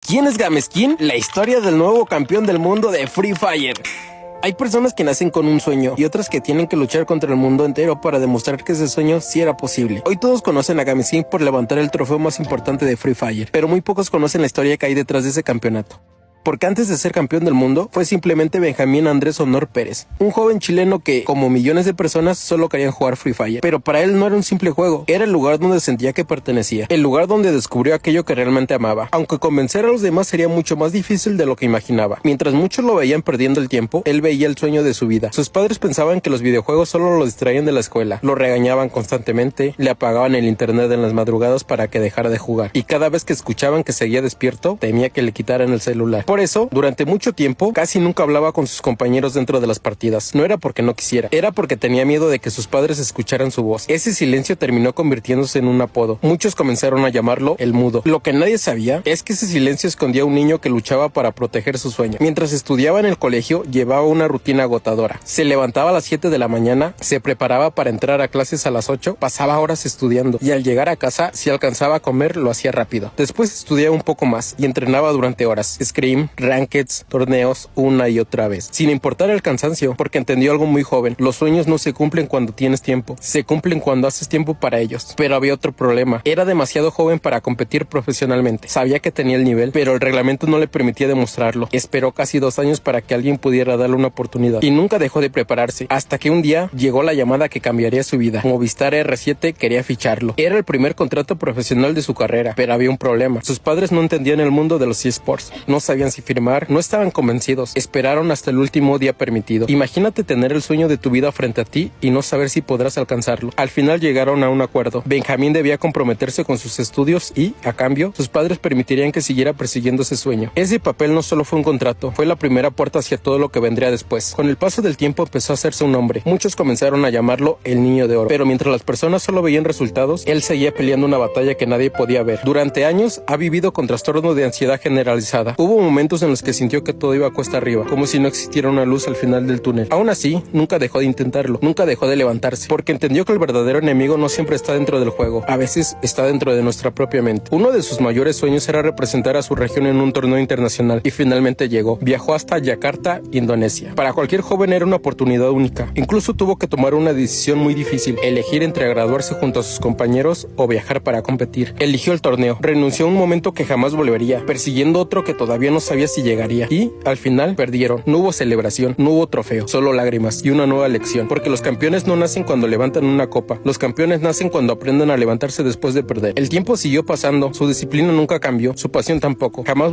¿Quién es Gameskin? La historia del nuevo campeón del mundo de Free Fire. Hay personas que nacen con un sueño y otras que tienen que luchar contra el mundo entero para demostrar que ese sueño sí era posible. Hoy todos conocen a Gameskin por levantar el trofeo más importante de Free Fire, pero muy pocos conocen la historia que hay detrás de ese campeonato. Porque antes de ser campeón del mundo, fue simplemente Benjamín Andrés Honor Pérez, un joven chileno que, como millones de personas, solo querían jugar Free Fire. Pero para él no era un simple juego, era el lugar donde sentía que pertenecía, el lugar donde descubrió aquello que realmente amaba. Aunque convencer a los demás sería mucho más difícil de lo que imaginaba. Mientras muchos lo veían perdiendo el tiempo, él veía el sueño de su vida. Sus padres pensaban que los videojuegos solo lo distraían de la escuela, lo regañaban constantemente, le apagaban el internet en las madrugadas para que dejara de jugar. Y cada vez que escuchaban que seguía despierto, temía que le quitaran el celular. Por eso, durante mucho tiempo, casi nunca hablaba con sus compañeros dentro de las partidas. No era porque no quisiera, era porque tenía miedo de que sus padres escucharan su voz. Ese silencio terminó convirtiéndose en un apodo. Muchos comenzaron a llamarlo el mudo. Lo que nadie sabía es que ese silencio escondía a un niño que luchaba para proteger su sueño. Mientras estudiaba en el colegio, llevaba una rutina agotadora. Se levantaba a las 7 de la mañana, se preparaba para entrar a clases a las 8, pasaba horas estudiando y al llegar a casa, si alcanzaba a comer, lo hacía rápido. Después estudiaba un poco más y entrenaba durante horas. Scrim, rankeds, torneos, una y otra vez, sin importar el cansancio, porque entendió algo muy joven: los sueños no se cumplen cuando tienes tiempo, se cumplen cuando haces tiempo para ellos. Pero había otro problema: era demasiado joven para competir profesionalmente. Sabía que tenía el nivel, pero el reglamento no le permitía demostrarlo. Esperó casi 2 años para que alguien pudiera darle una oportunidad, y nunca dejó de prepararse, hasta que un día llegó la llamada que cambiaría su vida. Movistar R7 quería ficharlo. Era el primer contrato profesional de su carrera, pero había un problema: sus padres no entendían el mundo de los eSports, no sabían si firmar, no estaban convencidos, esperaron hasta el último día permitido. Imagínate tener el sueño de tu vida frente a ti y no saber si podrás alcanzarlo. Al final llegaron a un acuerdo. Benjamín debía comprometerse con sus estudios y, a cambio, sus padres permitirían que siguiera persiguiendo ese sueño. Ese papel no solo fue un contrato, fue la primera puerta hacia todo lo que vendría después. Con el paso del tiempo empezó a hacerse un nombre. Muchos comenzaron a llamarlo el Niño de Oro, pero mientras las personas solo veían resultados, él seguía peleando una batalla que nadie podía ver. Durante años ha vivido con trastorno de ansiedad generalizada. Hubo momentos en los que sintió que todo iba cuesta arriba, como si no existiera una luz al final del túnel. Aún así, nunca dejó de intentarlo, nunca dejó de levantarse, porque entendió que el verdadero enemigo no siempre está dentro del juego, a veces está dentro de nuestra propia mente. Uno de sus mayores sueños era representar a su región en un torneo internacional, y finalmente llegó. Viajó hasta Yakarta, Indonesia. Para cualquier joven era una oportunidad única. Incluso tuvo que tomar una decisión muy difícil: elegir entre graduarse junto a sus compañeros o viajar para competir. Eligió el torneo, renunció a un momento que jamás volvería, persiguiendo otro que todavía no sabía si llegaría, y al final perdieron. No hubo celebración, no hubo trofeo, solo lágrimas y una nueva lección, porque los campeones no nacen cuando levantan una copa, los campeones nacen cuando aprenden a levantarse después de perder. El tiempo siguió pasando, su disciplina nunca cambió, su pasión tampoco. Jamás